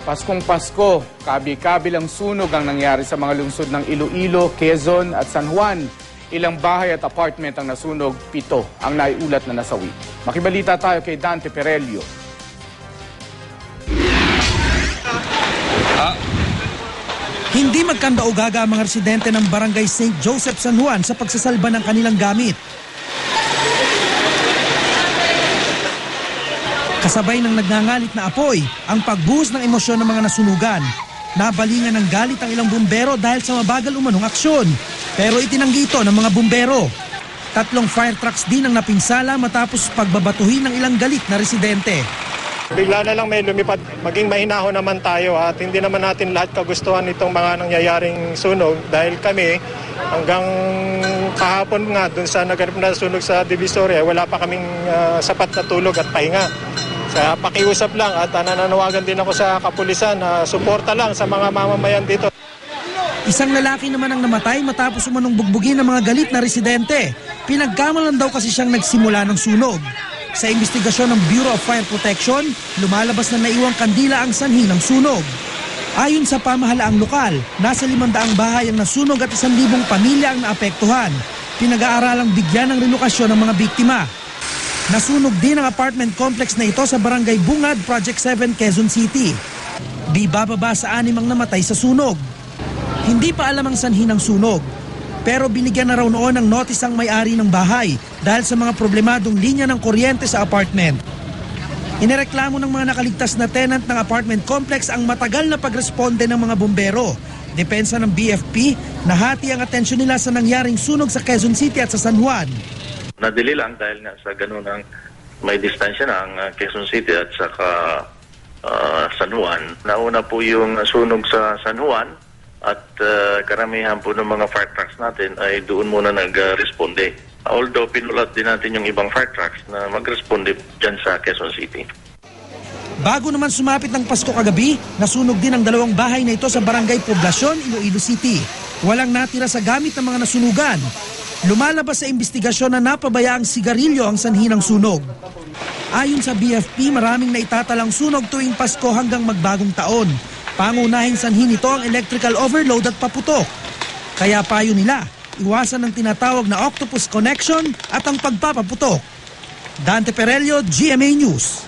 Paskong Pasko, kabi-kabilang sunog ang nangyari sa mga lungsod ng Iloilo, Quezon at San Juan. Ilang bahay at apartment ang nasunog, 7 ang naiulat na nasawi. Makibalita tayo kay Dante Perelio. Hindi magkanda-ugaga ang mga residente ng Barangay St. Joseph, San Juan sa pagsasalba ng kanilang gamit. Kasabay ng nagngangalit na apoy ang pagbuhos ng emosyon ng mga nasunugan. Nabalingan ng galit ang ilang bumbero dahil sa mabagal umanong aksyon. Pero itinanggi ito ng mga bumbero. 3 fire trucks din ang napinsala matapos pagbabatuhin ng ilang galit na residente. Bigla na lang may lumipad, maging mahinahon naman tayo at hindi naman natin lahat kagustuhan itong mga nangyayaring sunog dahil kami hanggang kahapon nga dun sa naganap na sunog sa Divisoria, wala pa kaming sapat na tulog at pahinga. Kaya pakiusap lang at nananawagan din ako sa kapulisan na suporta lang sa mga mamamayan dito. Isang lalaki naman ang namatay matapos umanong bugbugin ng mga galit na residente. Pinagkamalan daw kasi siyang nagsimula ng sunog. Sa investigasyon ng Bureau of Fire Protection, lumalabas na naiwang kandila ang sanhi ng sunog. Ayon sa pamahalaang lokal, nasa 500 bahay ang nasunog at 1,000 pamilya ang naapektuhan. Pinag-aaralang bigyan ng relokasyon ng mga biktima. Nasunog din ang apartment complex na ito sa Barangay Bungad, Project 7, Quezon City. Di bababa sa 6 ang namatay sa sunog. Hindi pa alam ang sanhi ng sunog. Pero binigyan na raw noon ng notice ang may-ari ng bahay dahil sa mga problemadong linya ng kuryente sa apartment. Inireklamo ng mga nakaligtas na tenant ng apartment complex ang matagal na pagresponde ng mga bumbero. Depensa ng BFP, nahati ang atensyon nila sa nangyaring sunog sa Quezon City at sa San Juan. Nadili lang dahil nga sa ganun ang may distansya na ang Quezon City at saka San Juan. Nauna po yung sunog sa San Juan at karamihan po ng mga fire trucks natin ay doon muna nag-responde. Although pinulat din natin yung ibang fire trucks na mag-responde dyan sa Quezon City. Bago naman sumapit ng Pasko kagabi, nasunog din ang 2 bahay na ito sa Barangay Poblacion, Iloilo City. Walang natira sa gamit ng mga nasunugan. Lumalabas sa investigasyon na napabayaang sigarilyo ang sanhi ng sunog. Ayon sa BFP, maraming naitatalang sunog tuwing Pasko hanggang magbagong taon. Pangunahing sanhi nito ang electrical overload at paputok. Kaya payo nila, iwasan ang tinatawag na octopus connection at ang pagpapaputok. Dante Perelio, GMA News.